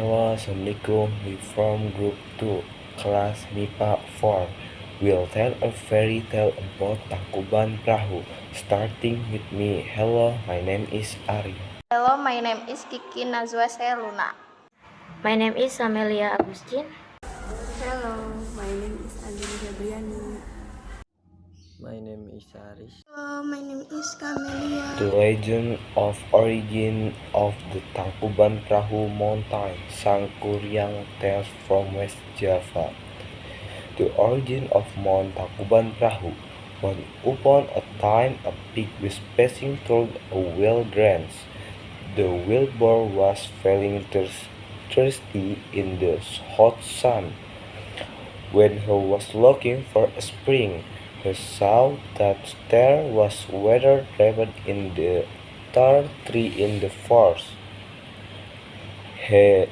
Hello, Assalamualaikum. We from Group 2, Kelas MIPA 4. We'll tell a fairy tale about Tangkuban Perahu. Starting with me. Hello, my name is Ari. Hello, my name is Kiki Nazwa Seluna. My name is Amelia Agustin. Hello, my name is Andini Febriani. My name is Aris. Hello, my name is Camelia. The legend of origin of the Tangkuban Perahu mountain Sangkuriang tales from West Java. The origin of Mount Tangkuban Perahu. Once upon a time, a pig was passing through a wilderness. The wild boar was feeling thirsty in the hot sun. When he was looking for a spring, he saw that there was water trapped in the tall tree in the forest. He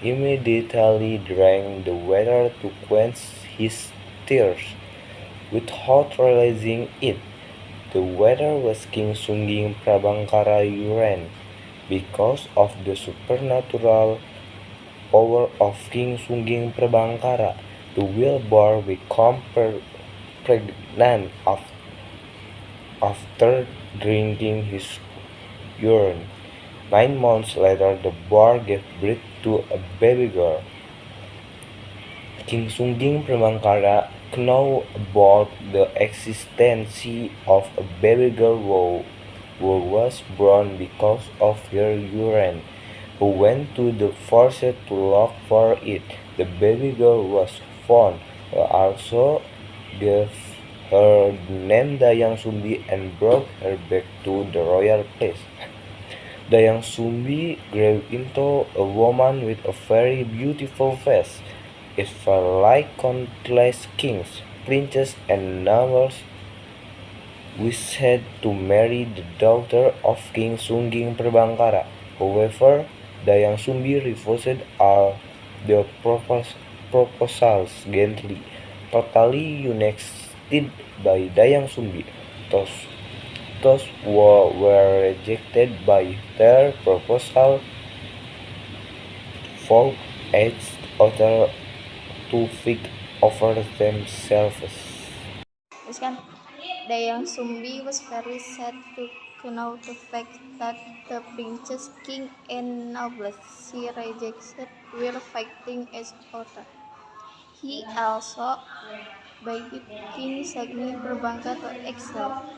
immediately drank the water to quench his thirst. Without realizing it, the water was King Sungging Prabangkara urine. Because of the supernatural power of King Sungging Prabangkara, the wild boar became pregnant after drinking his urine. 9 months later, the boar gave birth to a baby girl. King Sungging Prabangkara knew about the existence of a baby girl who was born because of her urine. He went to the forest to look for it. The baby girl was found. He also gave her the name Dayang Sumbi and brought her back to the royal place. Dayang Sumbi grew into a woman with a very beautiful face. It felt like countless kings, princes, and nobles wished to marry the daughter of King Sungging Prabangkara. However, Dayang Sumbi refused all the proposals gently. Totally united by Dayang Sumbi, those who were rejected by their proposal vowed each other to fight over themselves. Dayang Sumbi was very sad to know the fact that the princess, king, and nobles she rejected were fighting each other. He also begged King Sungging Prabangkara to exile.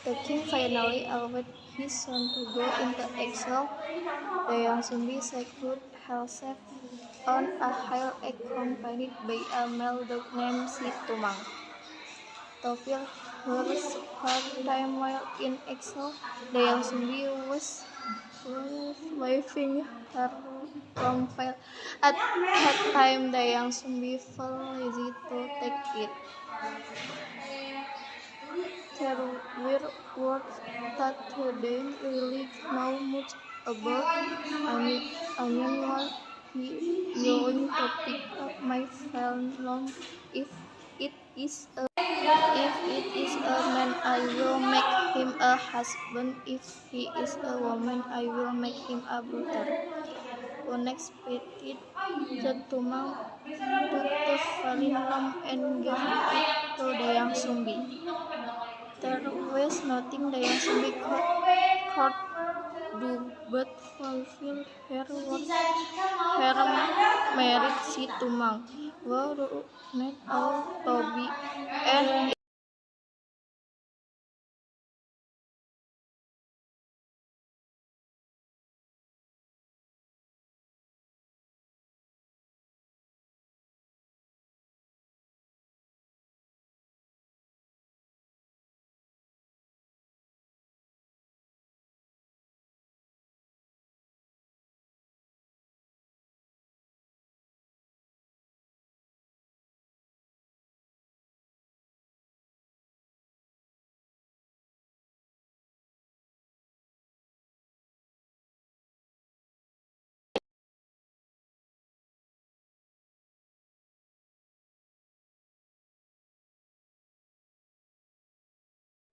The king finally allowed his son to go into exile. Dayang Sumbi secured herself on a hill accompanied by a male dog named Situmang. To fill her spare time while in exile, Dayang Sumbi was waving her profile. At that time, Dayang Sumbi felt lazy to take it. There were words that he didn't really know much about. I mean what he going to pick up my phone if it is a man, I will make him a husband. If he is a woman, I will make him a brother. Unexpected, the Tumang took the fallen lamb and gave it to Dayang Sumbi. There was nothing Dayang Sumbi could do but fulfill her words. Her married Situmang, who ruined all Toby and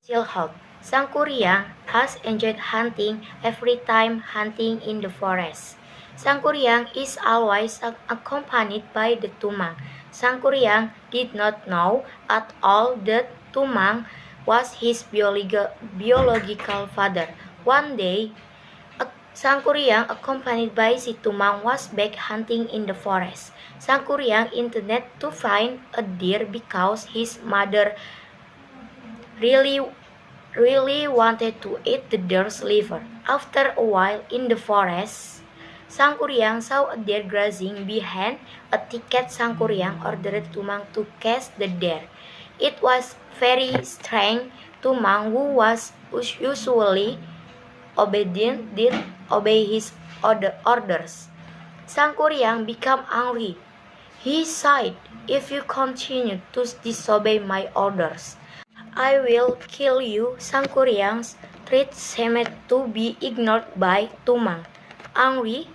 Still hope. Sangkuriang has enjoyed hunting every time hunting in the forest. Sangkuriang is always accompanied by the tumang. Sangkuriang did not know at all that Tumang was his biological father. One day, Sangkuriang, accompanied by si Tumang, was back hunting in the forest. Sangkuriang intended to find a deer because his mother really wanted to eat the deer's liver. After a while in the forest, Sangkuriang saw a deer grazing behind a thicket. Sangkuriang ordered Tumang to catch the deer. It was very strange. Tumang, who was usually obedient, did obey his orders. Sangkuriang became angry. He said, "If you continue to disobey my orders, I will kill you." Sangkuriang's threat seemed to be ignored by Tumang. Angry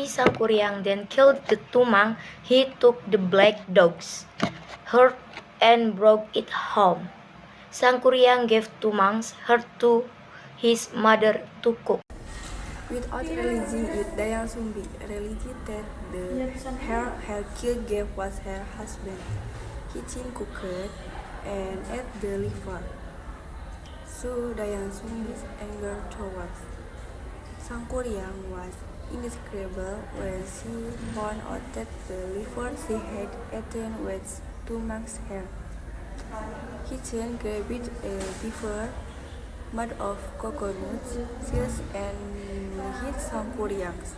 Sangkuriang then killed the Tumang. He took the black dog's heart and brought it home. Sangkuriang gave Tumang's heart to his mother to cook. Without realizing it, Dayang Sumbi realized that the her had killed Gave was her husband. He cooked and ate the liver. So Dayang Sumbi's anger towards Sangkuriang was indescribable when she found out that the liver she had eaten was Tumang's hair. He then grabbed a beaver made of coconuts, seals, and hit Sangkuriang's.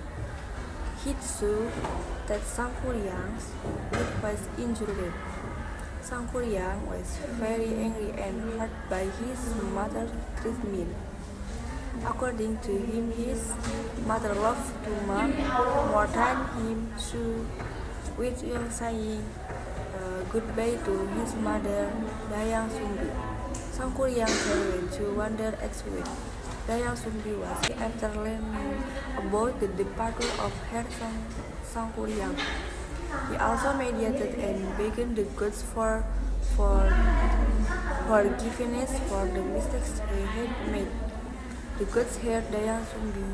He saw that Sangkuriang's leg was injured. Sangkuriang was very angry and hurt by his mother's treatment. According to him, his mother loved Tumang more than him, so with saying goodbye to his mother, Dayang Sumbi, Sangkuriang went to wander elsewhere. Dayang Sumbi was after learning about the departure of her Sangkuriang. He also mediated and begged the gods for forgiveness for the mistakes he had made. The gods heard Dayang Sumbi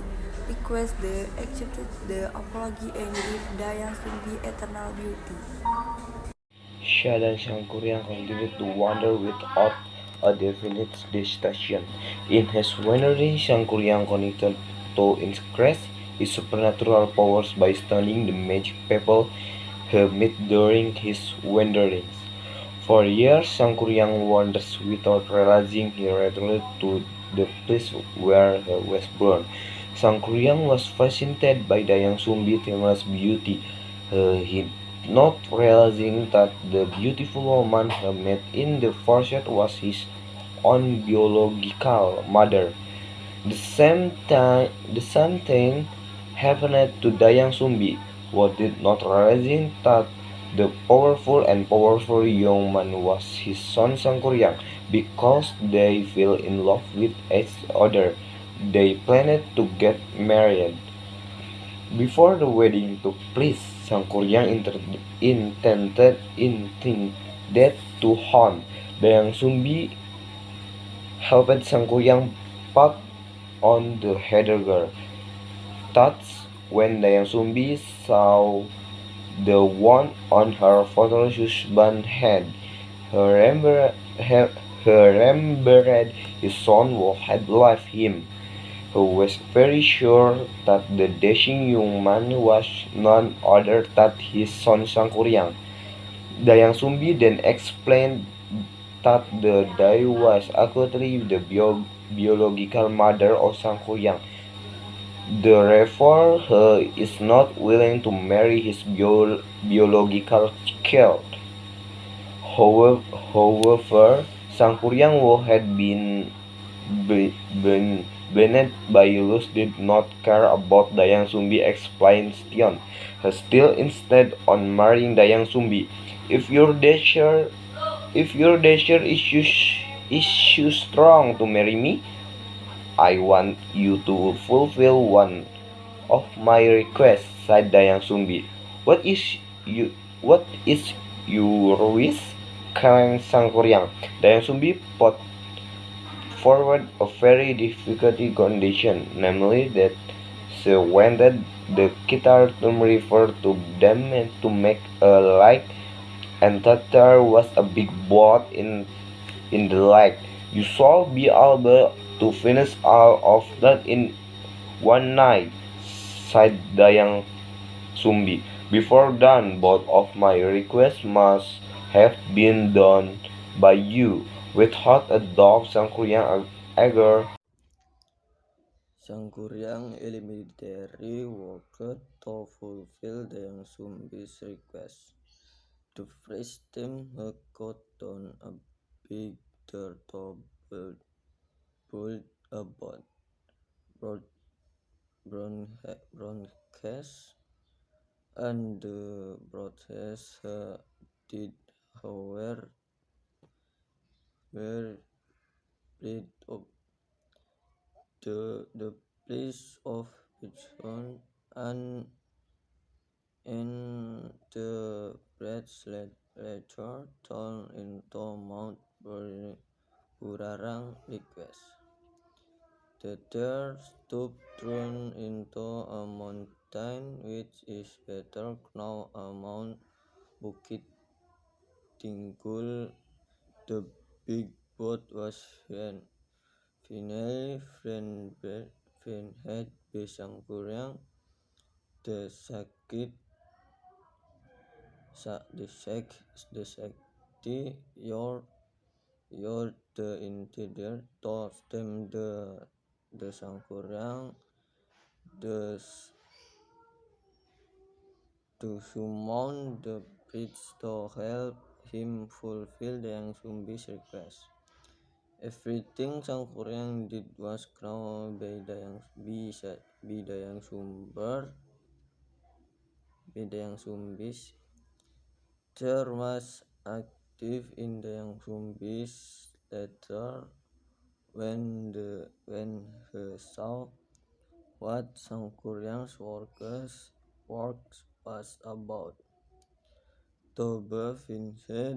request, they accepted the apology and gave Dayang Sumbi eternal beauty. Shah dan Sangkuriang continued to wander without a definite destination. In his wandering, Sangkuriang continued to increase his supernatural powers by studying the magic people he met during his wanderings. For years, Sangkuriang wanders without realizing he returned to the place where he was born. Sangkuriang was fascinated by Dayang Sumbi's timeless beauty. He not realizing that the beautiful woman he met in the forest was his own biological mother. The same thing happened to Dayang Sumbi, who did not realizing that the powerful young man was his son Sangkuriang. Because they fell in love with each other, they planned to get married. Before the wedding took place, Sangkuriang intended to hunt. Dayang Sumbi helped Sangkuriang put on the headgear. Thus, when Dayang Sumbi saw the one on her father's husband's head, he remembered his son who had left him. He was very sure that the dashing young man was none other than his son Sangkuriang. Dayang Sumbi then explained that the Dai was actually the biological mother of Sangkuriang. Therefore, he is not willing to marry his biological child. However, Sangkuriang, who had been banned by Yulus, did not care about Dayang Sumbi explanation. He still insisted on marrying Dayang Sumbi. If your desire is too strong to marry me, I want you to fulfill one of my requests, said Dayang Sumbi. What is your wish? Claimed Sangkuriang. Dayang Sumbi put forward a very difficult condition, namely that She wanted the Kitartum River to dam to make a lake, and that there was a big boat in the lake. You should be able to finish all of that in one night, sighed Dayang Sumbi. Before done, both of my requests must have been done by you. Without a doubt, Sangkuriang eager. Sangkuriang immediately worked to fulfill Dayang Sumbi's request. The first time he cut down a big dirt to build a boat. Broadcast and the broadcast did however were rid of the place of Pigeon and in the breath later turned into Mount Burarang request. The there stoop thrown into a mountain which is better known as Mount Bukit Tingkul. The big boat was finally had Sangkuriang. The Sakti your the interior to stem the Sangkuriang to summon the priest to help him fulfill Dayang Sumbi's request. Everything Sangkuriang did was crowned by Dayang Sumbi's. There was active in Dayang Sumbi's letter when he saw what Sangkuriang's work was about. To be finished, he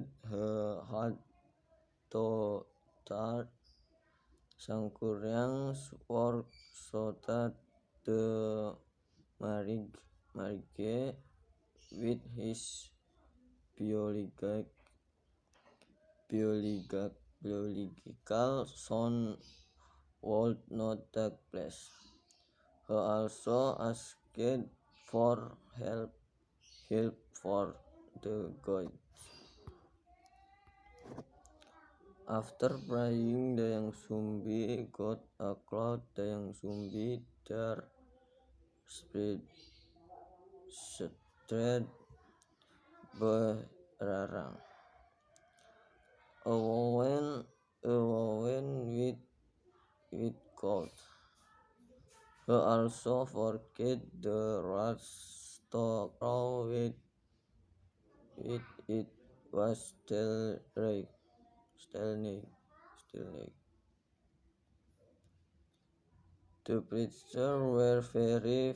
had to start Sangkuriang's work so that the marriage with his biological son would not take place. He also asked for help for the gods. After praying, Dayang Sumbi got a cloud. Dayang Sumbi there straight Berarang. A woman with gold. He also forget the rats to crow with it was still naked. The preachers were very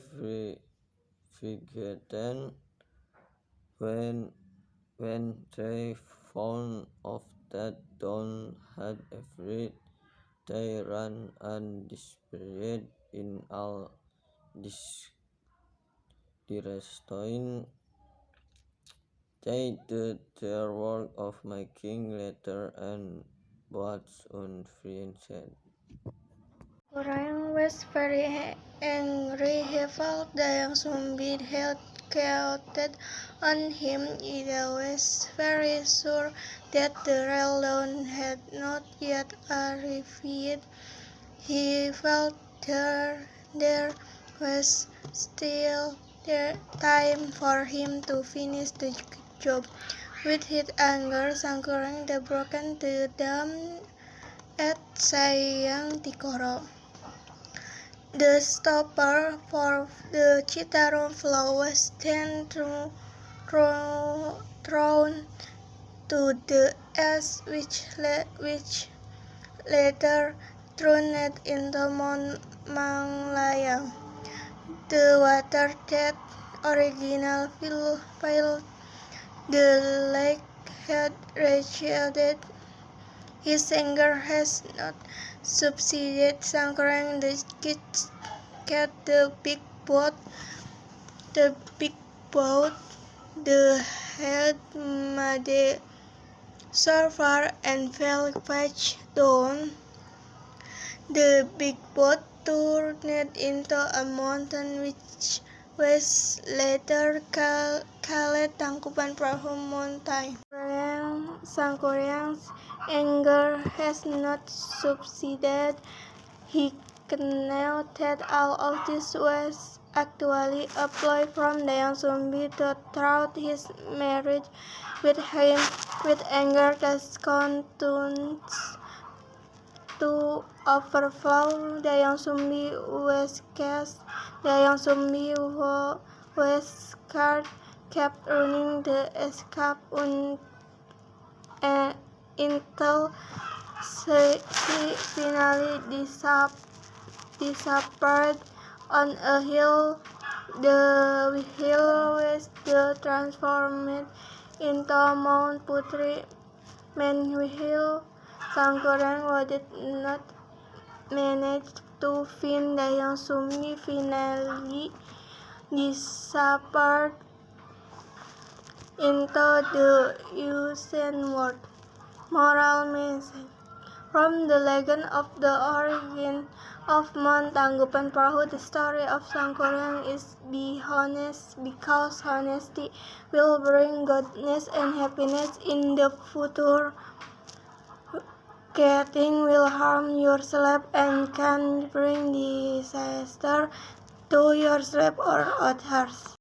frightened when they found out that Dawn had every they ran and despaired in all directions. They did their work of making letters and boats unfinished. Orang was very angry. He felt Dayang Sumbi had counted on him. He was very sure that the real dawn had not yet arrived. He felt there was still time for him to finish the job. With his anger, Sangkuriang broken the dam at Sayang Tikoro. The stopper for the Citarum flow was then thrown to the east, which later thrown it into Mount Manglayang. The water that originally filled the lake had receded. His anger has not subsided. Sangkuriang the kids cut the big boat. The big boat, the head made so far and fell face down. The big boat turned into a mountain which was later called Tangkuban Perahu Mountain. Sangkuriang's anger has not subsided. He knew that all of this was actually a ploy from Dayang Sumbi to thwart his marriage with him. With anger that continued to overflow, Dayang Sumbi was cast. Dayang Sumbi was scared, kept running the escape until she finally disappeared on a hill. The hill was transformed into Mount Putri. Meanwhile, Sangkuriang did not manage to find Dayang Sumbi finally disappeared into the ocean world. Moral message from the legend of the origin of Mount Tangkuban Perahu. The story of Sangkuriang is be honest, because honesty will bring goodness and happiness in the future. Cheating will harm yourself and can bring disaster to yourself or others.